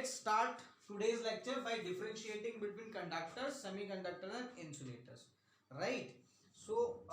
let's start today's lecture by differentiating between conductors, semiconductors and insulators. Right? So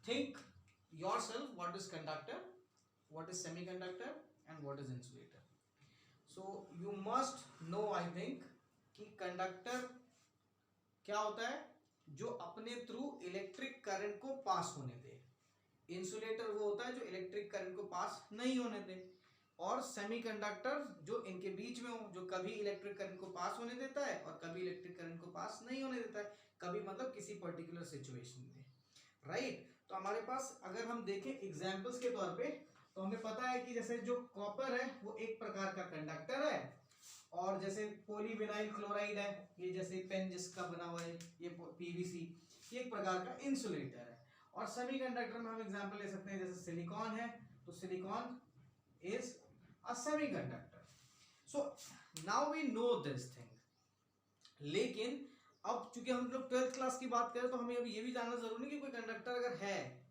think yourself what is conductor, what is semiconductor and what is insulator. So you must know I think कि conductor क्या होता है, जो अपने through electric current को पास होने दे. Insulator वो होता है जो इलेक्ट्रिक करंट को पास नहीं होने दे. और सेमीकंडक्टर जो इनके बीच में हो, जो कभी इलेक्ट्रिक करंट को पास होने देता है और कभी इलेक्ट्रिक करंट को पास नहीं होने देता है. कभी मतलब किसी पर्टिकुलर सिचुएशन में. राइट. तो हमारे पास अगर हम देखें एग्जांपल्स के तौर पे, तो हमें पता है कि जैसे जो कॉपर है वो एक प्रकार का कंडक्टर है, और जैसे पॉलीविनाइल क्लोराइड है, ये जैसे पेन जिसका बना हुआ है ये पीवीसी, ये एक प्रकार का इंसुलेटर है. और सेमीकंडक्टर में हम एग्जांपल ले सकते हैं, जैसे सिलिकॉन है तो silicon is a semiconductor. So now we know this thing. लेकिन अब चूंकि हम लोग 12th क्लास की बात करें तो हमें अब ये भी जानना जरूरी है कि कोई कंडक्टर अगर है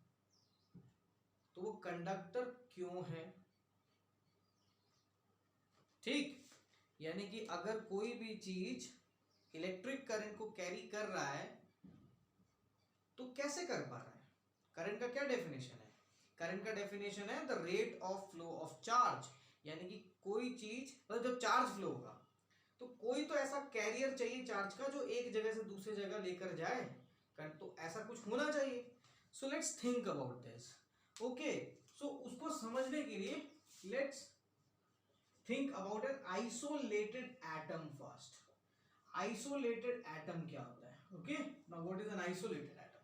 तो वो कंडक्टर क्यों है. ठीक. यानी कि अगर कोई भी चीज इलेक्ट्रिक करंट को कैरी कर रहा है तो कैसे कर पा रहा है. करंट का क्या डेफिनेशन है. करंट का डेफिनेशन है the rate of flow of charge. यानी कि कोई चीज मतलब जब चार्ज फ्लो होगा तो कोई तो ऐसा कैरियर चाहिए चार्ज का जो एक जगह से दूसरी जगह लेकर जाए. तो ऐसा कुछ होना चाहिए. So let's think about this. Okay. So उसको समझने के लिए let's think about an isolated atom first. Isolated atom क्या होता है. Okay, now what is an isolated atom?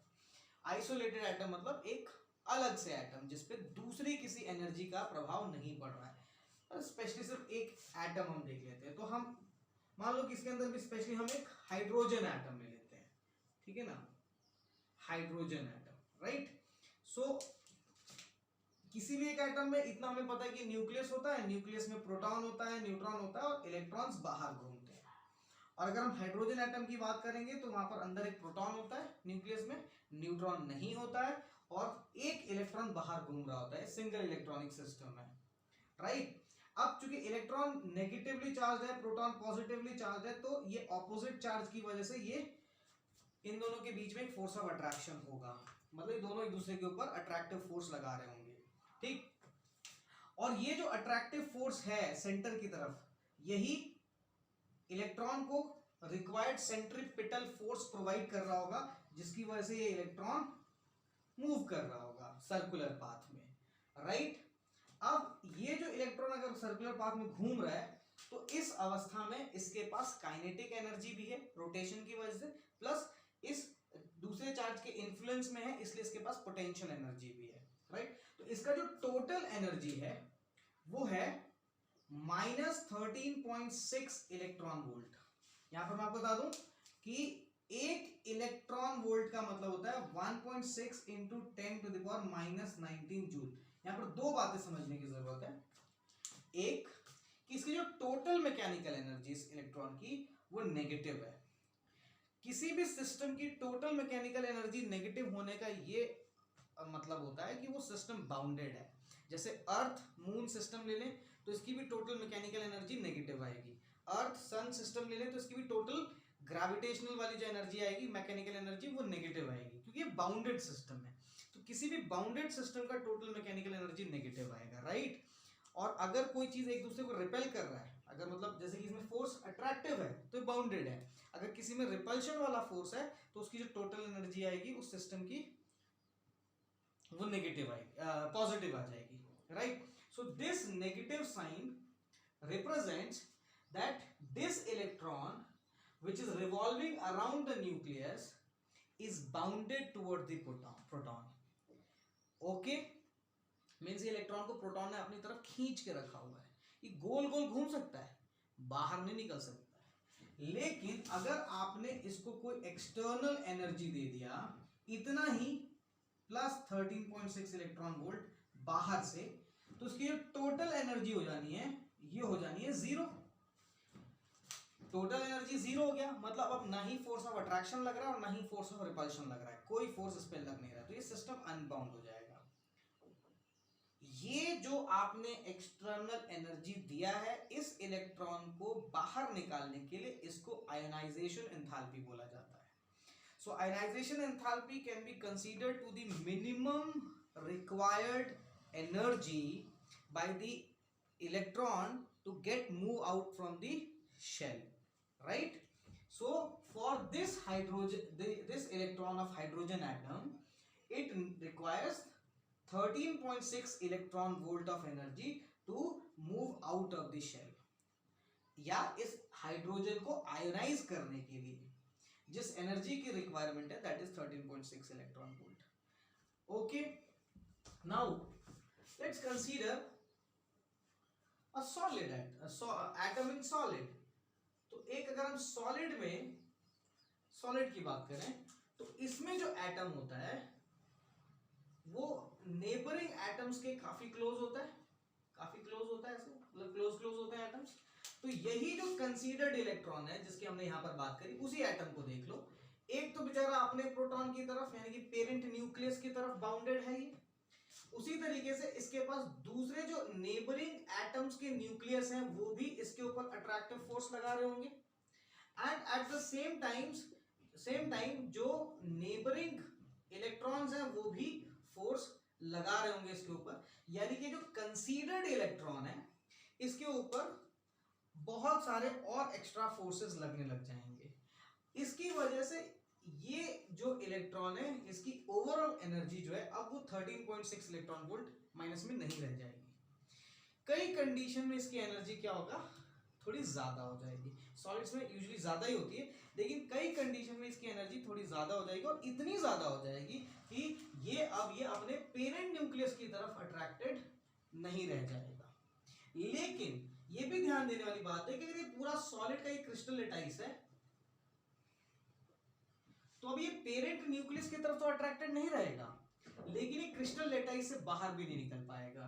Isolated atom मतलब एक अलग से एटम जिसपे दूसरी किसी एनर्जी का प्रभाव नहीं पड़ रहा है. स्पेशली सिर्फ एक एटम हम देख लेते हैं. तो हम मान लो कि इसके अंदर भी स्पेशली हम एक हाइड्रोजन एटम ले लेते हैं. ठीक है ना, हाइड्रोजन एटम. राइट. सो किसी भी एक एटम में इतना हमें पता है कि न्यूक्लियस होता है, न्यूक्लियस में प्रोटॉन होता है, न्यूट्रॉन होता है और इलेक्ट्रॉन्स बाहर घूमते हैं. और अगर हम हाइड्रोजन एटम की बात करेंगे तो वहां पर अंदर एक प्रोटॉन होता है न्यूक्लियस में, न्यूट्रॉन नहीं होता है और एक इलेक्ट्रॉन बाहर घूम रहा होता है. सिंगल इलेक्ट्रॉनिक सिस्टम है. राइट. अब चूंकि इलेक्ट्रॉन नेगेटिवली चार्ज है, प्रोटॉन पॉजिटिवली चार्ज है, तो ये ऑपोजिट चार्ज की वजह से ये इन दोनों के बीच में एक फोर्स ऑफ अट्रैक्शन होगा. मतलब ये दोनों एक दूसरे के ऊपर अट्रैक्टिव फोर्स लगा रहे होंगे. ठीक. और ये जो अट्रैक्टिव फोर्स है सेंटर की तरफ, यही इलेक्ट्रॉन को रिक्वायर्ड सेंट्रीपिटल फोर्स प्रोवाइड कर रहा होगा, जिसकी वजह से ये इलेक्ट्रॉन मूव कर रहा होगा सर्कुलर पाथ में. राइट. अब ये जो इलेक्ट्रॉन अगर सर्कुलर पाथ में घूम रहा है तो इस अवस्था में इसके पास काइनेटिक एनर्जी भी है रोटेशन की वजह से, प्लस इस दूसरे चार्ज के इन्फ्लुएंस में है इसलिए इसके पास पोटेंशियल एनर्जी भी है. राइट. तो इसका जो टोटल एनर्जी है वो है -13.6 इलेक्ट्रॉन वोल्ट. यहां पर मैं आपको बता दूं कि एक इलेक्ट्रॉन वोल्ट का मतलब होता है 1.6 इंटू 10⁻⁻19 जूल. यहां पर दो बातें समझने की जरूरत है. एक कि इसकी जो टोटल मैकेनिकल एनर्जी इस इलेक्ट्रॉन की वो नेगेटिव है. किसी भी सिस्टम की टोटल मैकेनिकल एनर्जी नेगेटिव होने का ये मतलब होता है कि वो सिस्टम बाउंडेड है. जैसे अर्थ मून सिस्टम ले लें तो इसकी भी टोटल मैकेनिकल एनर्जी नेगेटिव आएगी. अर्थ सन सिस्टम ले लें तो इसकी भी टोटल ग्रेविटेशनल वाली जो एनर्जी आएगी, मैकेनिकल एनर्जी, वो नेगेटिव आएगी क्योंकि ये बाउंडेड सिस्टम है. तो किसी भी बाउंडेड सिस्टम का टोटल मैकेनिकल एनर्जी नेगेटिव आएगा. राइट. और अगर कोई चीज एक दूसरे को रिपेल कर रहा है, अगर मतलब जैसे कि इसमें फोर्स अट्रैक्टिव है तो बाउंडेड है, अगर किसी में रिपल्शन वाला फोर्स है तो उसकी जो टोटल एनर्जी आएगी उस सिस्टम की वो नेगेटिव आएगी, पॉजिटिव आ जाएगी. Right. So this negative sign represents that this electron which is revolving around the nucleus is bounded toward the proton. Okay. Means ये इलेक्ट्रॉन को प्रोटॉन ने अपनी तरफ खींच के रखा हुआ है. ये गोल गोल घूम सकता है, बाहर नहीं निकल सकता है. लेकिन अगर आपने इसको कोई एक्सटर्नल एनर्जी दे दिया इतना ही प्लस 13.6 इलेक्ट्रॉन वोल्ट बाहर से, तो उसकी जो टोटल एनर्जी हो जानी है ये हो जानी है जीरो. टोटल एनर्जी जीरो हो गया. मतलब अब ना ही फोर्स ऑफ अट्रैक्शन लग रहा है और ना ही फोर्स ऑफ रिपल्शन लग रहा है, कोई फोर्स इस पे लग नहीं रहा. तो ये सिस्टम अनबाउंड हो जाएगा. ये जो आपने एक्सटर्नल एनर्जी दिया है इस इलेक्ट्रॉन को बाहर निकालने के लिए, इसको आयोनाइजेशन एंथैल्पी बोला जाता है. So ionization enthalpy can be considered to the minimum required energy by the electron to get move out from the shell, right? So for this hydrogen, this electron of hydrogen atom, it requires 13.6 electron volt of energy to move out of the shell. या इस hydrogen को ionise करने के लिए जिस energy की requirement है that is 13.6 electron volt. Okay, now let's consider a solid atom in solid. तो एक अगर हम सॉलिड की बात करें तो इसमें जो एटम होता है वो नेबरिंग एटम्स के काफी क्लोज होता है, ऐसे मतलब क्लोज होते हैं एटम्स. तो यही जो कंसीडर्ड इलेक्ट्रॉन है जिसकी हमने यहां पर बात करी, उसी एटम को देख लो. एक तो बेचारा अपने प्रोटॉन की तरफ यानी कि पेरेंट न्यूक्लियस की तरफ बाउंडेड है ये. उसी तरीके से इसके पास दूसरे जो नेबरिंग एटम्स के न्यूक्लियस हैं वो भी इसके ऊपर अट्रैक्टिव फोर्स लगा रहे होंगे. And at the same time जो नेबरिंग इलेक्ट्रॉन्स हैं वो भी फोर्स लगा रहे होंगे इसके ऊपर. यानी कि जो कंसीडर्ड इलेक्ट्रॉन है इसके ऊपर बहुत सारे और एक्स्ट्रा फोर्सेस लगने लग जाएंगे. इसकी वजह से ये जो इलेक्ट्रॉन है इसकी ओवरऑल एनर्जी जो है अब वो 13.6 इलेक्ट्रॉन वोल्ट माइनस में नहीं रह जाएगी. कई कंडीशन में इसकी एनर्जी क्या होगा, थोड़ी ज्यादा हो जाएगी. सॉलिड्स में यूजुअली ज्यादा ही होती है, लेकिन कई कंडीशन में इसकी एनर्जी थोड़ी ज्यादा हो जाएगी और इतनी ज्यादा हो जाएगी कि ये अपने पेरेंट न्यूक्लियस की तरफ अट्रैक्टेड नहीं रह जाएगा. लेकिन ये भी ध्यान देने वाली बात है कि अगर ये पूरा सॉलिड का एक क्रिस्टल लेटाइस है तो अब ये पेरेंट न्यूक्लियस की तरफ तो अट्रैक्टेड नहीं रहेगा, लेकिन ये क्रिस्टल लेटाइस से बाहर भी नहीं निकल पाएगा.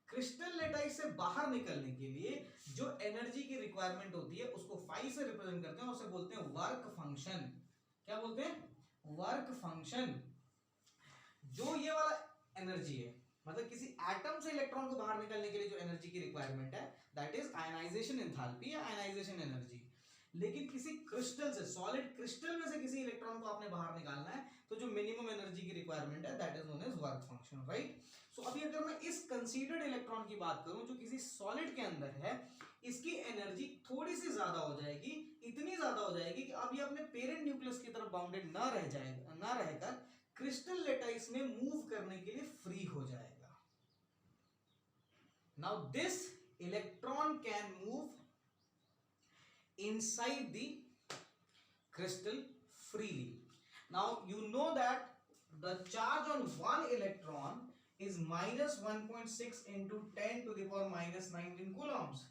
क्रिस्टल लेटाइस से बाहर निकलने के लिए जो एनर्जी की रिक्वायरमेंट होती है उसको फाई से रिप्रेजेंट करते हैं, उसे बोलते हैं वर्क फंक्शन. क्या बोलते हैं, वर्क फंक्शन. जो ये वाला एनर्जी है मतलब किसी एटम से इलेक्ट्रॉन को बाहर निकलने के लिए जो एनर्जी की रिक्वायरमेंट है दैट इज आयनाइजेशन एंथैल्पी या आयनाइजेशन एनर्जी. लेकिन किसी क्रिस्टल से, सॉलिड क्रिस्टल में से किसी इलेक्ट्रॉन को आपने बाहर निकालना है तो जो मिनिमम एनर्जी की रिक्वायरमेंट है that is known as work function, right. So अभी अगर मैं इस कंसीडर्ड इलेक्ट्रॉन की बात करूं जो किसी सॉलिड के अंदर है, इसकी एनर्जी थोड़ी सी ज्यादा हो जाएगी. इतनी ज्यादा हो जाएगी कि अब ये अपने पेरेंट न्यूक्लियस की तरफ बाउंडेड ना रहकर क्रिस्टल लेटाइस में मूव करने के लिए फ्री हो जाएगा. Now this electron can move inside the crystal freely. Now you know that the charge on one electron is minus 1.6 into 10 to the power minus 19 coulombs.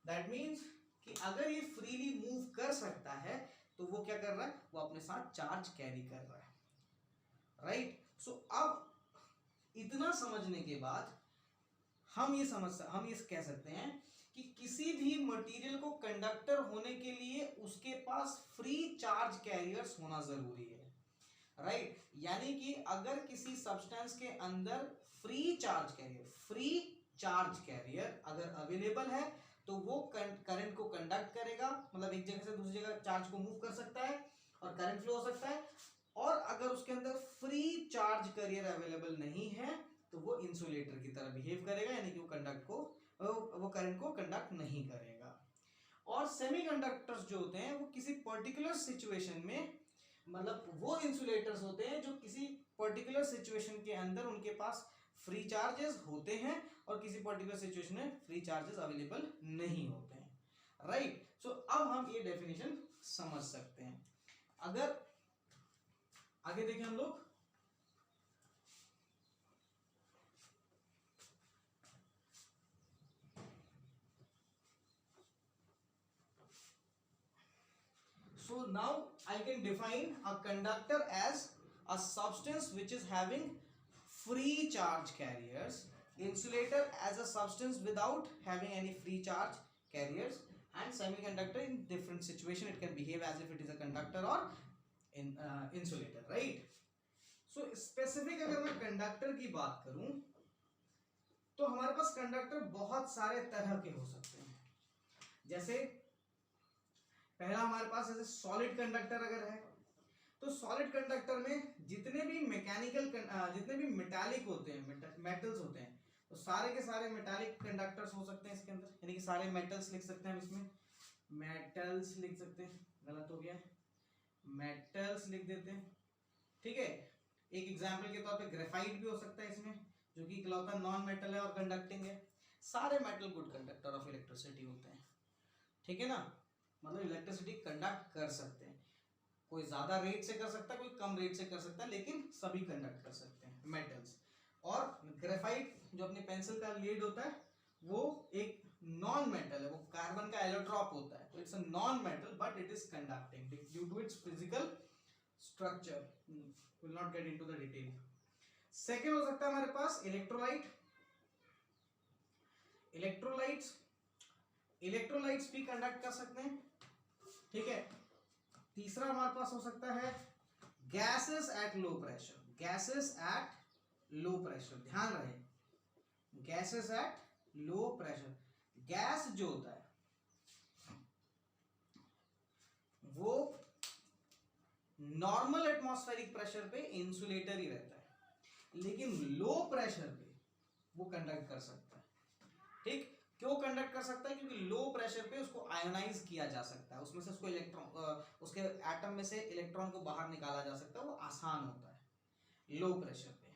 That means कि अगर ये freely move कर सकता है तो वो क्या कर रहा है, वो अपने साथ चार्ज कैरी कर रहा है, राइट. सो अब इतना समझने के बाद हम ये कह सकते हैं कि किसी भी मटेरियल को कंडक्टर होने के लिए उसके पास फ्री चार्ज कैरियर्स होना जरूरी है, राइट. यानी कि अगर किसी सब्सटेंस के अंदर फ्री चार्ज कैरियर अगर अवेलेबल है तो वो करंट को कंडक्ट करेगा, मतलब एक जगह से दूसरी जगह चार्ज को मूव कर सकता है और करंट फ्लो हो सकता है. और अगर उसके अंदर फ्री चार्ज कैरियर अवेलेबल नहीं है तो वो इंसुलेटर की तरह बिहेव करेगा, यानी कि वो करंट को कंडक्ट नहीं करेगा. और सेमीकंडक्टर्स जो होते हैं वो किसी पर्टिकुलर सिचुएशन में, मतलब वो इंसुलेटर्स होते हैं जो किसी पर्टिकुलर सिचुएशन के अंदर उनके पास फ्री चार्जेस होते हैं और किसी पर्टिकुलर सिचुएशन में फ्री चार्जेस अवेलेबल नहीं होते हैं, राइट. सो अब हम ये डेफिनेशन समझ सकते हैं. अगर आगे देखें हम लोग, so now I can define a conductor as a substance which is having free charge carriers, insulator as a substance without having any free charge carriers, and semiconductor in different situation it can behave as if it is a conductor or insulator, right. so specific अगर मैं conductor की बात करूं तो हमारे पास conductor बहुत सारे तरह के हो सकते हैं। जैसे पहला हमारे पास जैसे सॉलिड कंडक्टर अगर है तो सॉलिड कंडक्टर में जितने भी जितने भी मेटालिक होते हैं, मेटल्स होते हैं, तो सारे के सारे मेटालिक कंडक्टर्स हो सकते हैं इसके अंदर, यानी कि सारे मेटल्स लिख सकते हैं हम इसमें, मेटल्स लिख सकते हैं, गलत हो गया, मेटल्स लिख देते हैं, ठीक है। एक एग्जांपल के तौर पे ग्रेफाइट भी हो सकता है इसमें, जो कि इकलौता नॉन मेटल है और कंडक्टिंग है। सारे metal good conductor of electricity होते हैं, ठीक है ना, मतलब इलेक्ट्रिसिटी कंडक्ट कर सकते हैं। कोई ज्यादा रेट से कर सकता है, कोई कम रेट से कर सकता है, लेकिन सभी कंडक्ट कर सकते हैं मेटल्स। और ग्रेफाइट जो अपनी पेंसिल का लीड होता है वो एक नॉन मेटल है, वो कार्बन का एलोट्रॉप होता है, तो its a non metal but it is conducting due to its physical structure, will not get into the detail. Second हो सकता है हमारे पास इलेक्ट्रोलाइट। इलेक्ट्रोलाइट्स भी कंडक्ट कर सकते हैं, ठीक है। तीसरा हमारे पास हो सकता है gases at low pressure. Gases at low pressure, ध्यान रहे, gases at low pressure. Gas जो होता है वो नॉर्मल एटमॉस्फेरिक प्रेशर पे इंसुलेटर ही रहता है, लेकिन लो प्रेशर पे वो कंडक्ट कर सकता है, ठीक। क्यों कंडक्ट कर सकता है? क्योंकि लो प्रेशर पे उसको आयोनाइज किया जा सकता है, उसमें से उसको इलेक्ट्रॉन, उसके एटम में से इलेक्ट्रॉन को बाहर निकाला जा सकता है, वो आसान होता है लो प्रेशर पे।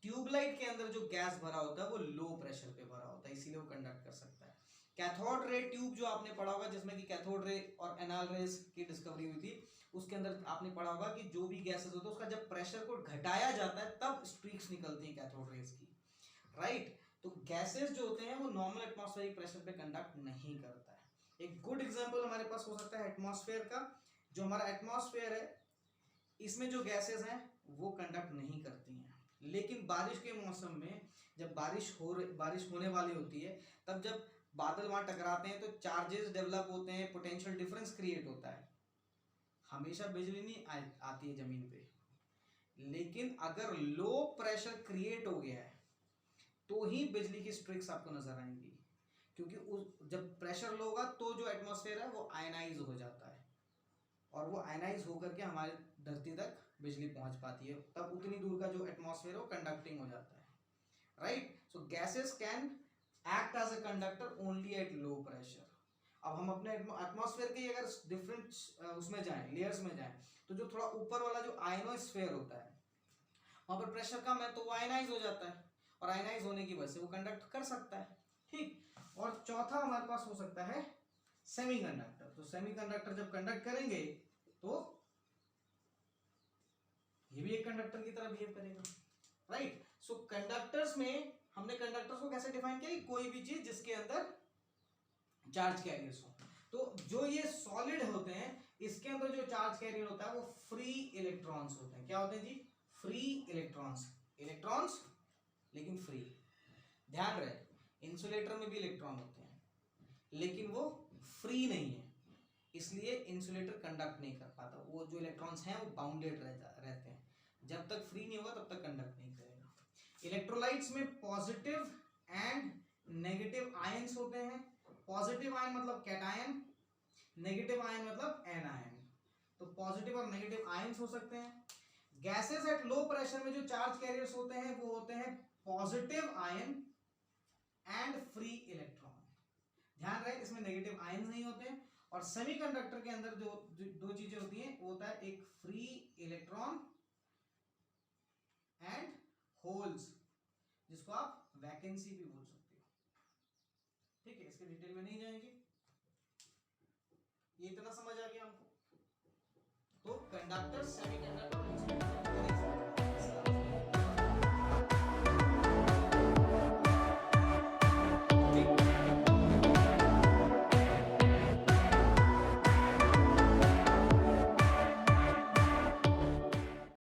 ट्यूबलाइट के अंदर जो गैस भरा होता है वो लो प्रेशर पे भरा होता है, इसीलिए वो कंडक्ट कर सकता है। कैथोड रे ट्यूब जो आपने पढ़ा होगा, जिसमें कि कैथोड रे और एनाल रेस की डिस्कवरी हुई थी, उसके अंदर आपने पढ़ा होगा कि जो भी गैसेस होते हैं उसका जब प्रेशर को घटाया जाता है तब स्ट्रीक्स निकलती हैं कैथोड रेस की, राइट। तो गैसेस जो होते हैं वो नॉर्मल एटमॉस्फेरिक प्रेशर पे कंडक्ट नहीं करता है। एक गुड एग्जांपल हमारे पास हो सकता है एटमॉस्फेयर का। जो हमारा एटमॉस्फेयर है इसमें जो गैसेस हैं वो कंडक्ट नहीं करती हैं, लेकिन बारिश के मौसम में जब बारिश होने वाली होती है, तब जब बादल वहां टकराते हैं तो चार्जेस डेवलप होते हैं, पोटेंशियल डिफरेंस क्रिएट होता है। हमेशा बिजली नहीं आती है जमीन पे, लेकिन अगर लो प्रेशर क्रिएट हो गया है तो ही बिजली की स्ट्रिक्स आपको नजर आएंगी, क्योंकि जब प्रेशर लो होगा तो जो एटमॉस्फेयर है वो आयनाइज हो जाता है, और वो आयनाइज होकर के हमारे धरती तक बिजली पहुंच पाती है, तब उतनी दूर का जो एटमॉस्फेयर है वो कंडक्टिंग हो जाता है, right. So gases can act as a conductor only at low pressure. अब हम अपने एटमॉस्फेयर के अगर डिफरेंट उसमें जाएं, लेयर्स में जाएं, तो जो थोड़ा ऊपर वाला जो आयनोस्फेयर होता है वहां पर प्रेशर कम है तो वो आयनाइज हो जाता है, और आयनाइज होने की वजह से वो कंडक्ट कर सकता है, ठीक। और चौथा हमारे पास हो सकता है सेमीकंडक्टर। तो सेमीकंडक्टर जब कंडक्ट करेंगे तो ये भी एक कंडक्टर की तरह बिहेव करेगा, राइट। सो कंडक्टर्स में हमने कंडक्टर्स को कैसे डिफाइन किया? कोई भी चीज जिसके अंदर चार्ज कैरियर्स हो। तो जो ये सॉलिड होते हैं इसके अंदर जो चार्ज कैरियर होता है वो फ्री इलेक्ट्रॉन्स होते हैं। क्या होते हैं जी? Free electrons. इलेक्ट्रॉन्स लेकिन फ्री। ध्यान रहे इंसुलेटर में भी इलेक्ट्रॉन होते हैं लेकिन वो फ्री नहीं है, इसलिए इंसुलेटर कंडक्ट नहीं कर पाता। वो जो इलेक्ट्रॉन्स हैं वो बाउंडेड रहते हैं, जब तक फ्री नहीं होगा तब तक कंडक्ट नहीं करेगा। इलेक्ट्रोलाइट्स में पॉजिटिव एंड नेगेटिव आयंस होते हैं। पॉजिटिव आयन मतलब कैटायन, नेगेटिव आयन मतलब एनायन। तो पॉजिटिव और नेगेटिव आयंस हो सकते हैं। गैसेस एट लो प्रेशर में जो चार्ज कैरियर्स होते हैं वो होते हैं positive ion and free electron. ध्यान रहे इसमें नेगेटिव आयंस नहीं होते हैं। और सेमीकंडक्टर के अंदर जो दो चीजें होती हैं वो होता है एक फ्री इलेक्ट्रॉन एंड होल्स, जिसको आप वैकेंसी भी बोल सकते हो, ठीक है। इसके डिटेल में नहीं जाएंगे, ये इतना समझ आ गया हमको। तो कंडक्टर, सेमीकंडक्टर